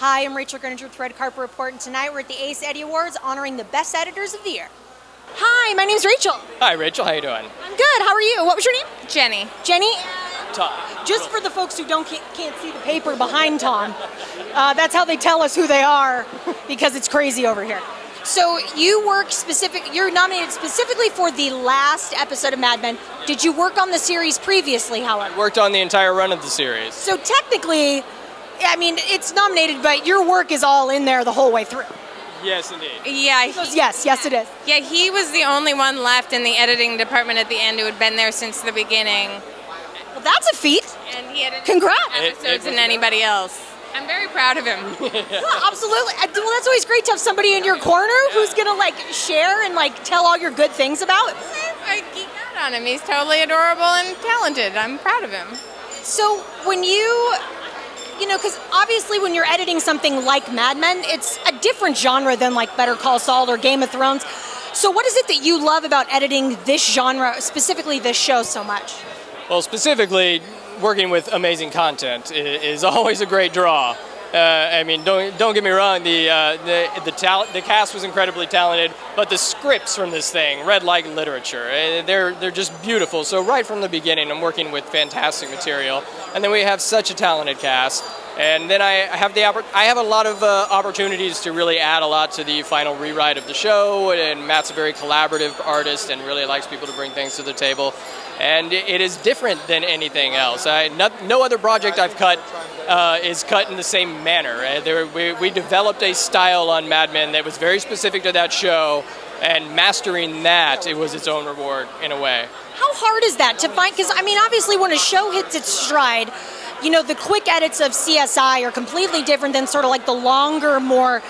Hi, I'm Rachel Greninger with Red Carpet Report, and tonight we're at the ACE Eddie Awards honoring the best editors of the year. Hi, my name's Rachel. Hi, Rachel. How you doing? I'm good. How are you? What was your name? Jenny. Jenny? Tom. Just for the folks who can't see the paper behind Tom, that's how they tell us who they are, because it's crazy over here. So you're nominated specifically for the last episode of Mad Men. Did you work on the series previously, however? I worked on the entire run of the series. So technically, I mean, it's nominated, but your work is all in there the whole way through. Yes, indeed. Yeah. Yes, it is. Yeah, he was the only one left in the editing department at the end who had been there since the beginning. Well, that's a feat. And he edited Congrats. more episodes than anybody else. I'm very proud of him. Yeah, absolutely. Well, that's always great to have somebody in your corner who's gonna share and tell all your good things about. I geek out on him. He's totally adorable and talented. I'm proud of him. So when because obviously when you're editing something like Mad Men, it's a different genre than Better Call Saul or Game of Thrones. So what is it that you love about editing this genre, specifically this show, so much? Well, specifically, working with amazing content is always a great draw. I mean, don't get me wrong. The cast was incredibly talented, but the scripts from this thing read like literature. They're just beautiful. So right from the beginning, I'm working with fantastic material, and then we have such a talented cast. And then I have a lot of opportunities to really add a lot to the final rewrite of the show. And Matt's a very collaborative artist and really likes people to bring things to the table. And it is different than anything else. No other project I've cut is cut in the same manner. We developed a style on Mad Men that was very specific to that show, and mastering that, it was its own reward in a way. How hard is that to find? Because I mean, obviously, when a show hits its stride, the quick edits of CSI are completely different than sort of the longer, more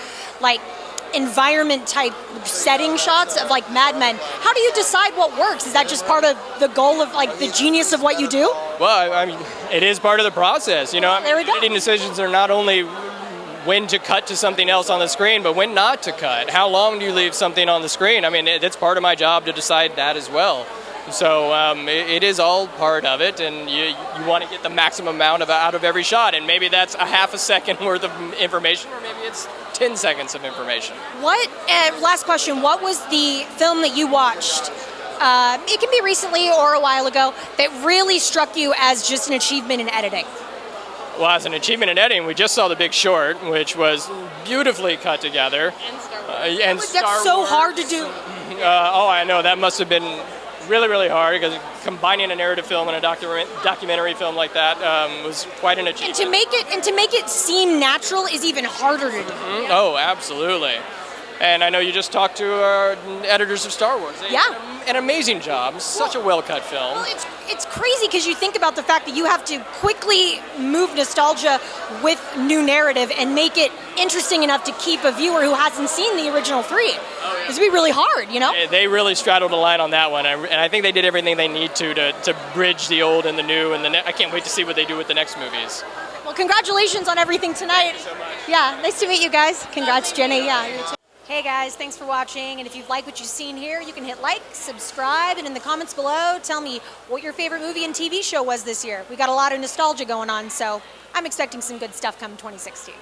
environment type setting shots of Mad Men. How do you decide what works? Is that just part of the goal of the genius of what you do? Well, I mean, it is part of the process. There we go. Editing decisions are not only when to cut to something else on the screen, but when not to cut. How long do you leave something on the screen? I mean, it's part of my job to decide that as well. So it is all part of it, and you want to get the maximum amount out of every shot, and maybe that's a half a second worth of information, or maybe it's 10 seconds of information. Last question, what was the film that you watched, it can be recently or a while ago, that really struck you as just an achievement in editing? Well, as an achievement in editing, we just saw The Big Short, which was beautifully cut together. And Star Wars. That's so hard to do. I know, that must have been really, really hard, because combining a narrative film and a documentary film like that was quite an achievement. And to make it seem natural is even harder to do. Mm-hmm. Oh, absolutely. And I know you just talked to our editors of Star Wars. They did an amazing job. Such a well-cut film. Well, it's crazy because you think about the fact that you have to quickly move nostalgia with new narrative and make it interesting enough to keep a viewer who hasn't seen the original three. This would be really hard, They really straddled the line on that one, and I think they did everything they need to bridge the old and the new, and I can't wait to see what they do with the next movies. Well, congratulations on everything tonight. Thank you so much. Yeah, nice to meet you guys. Congrats, Jenny. Yeah, you too. Hey guys, thanks for watching, and if you like what you've seen here, you can hit like, subscribe, and in the comments below, tell me what your favorite movie and TV show was this year. We got a lot of nostalgia going on, so I'm expecting some good stuff come 2016.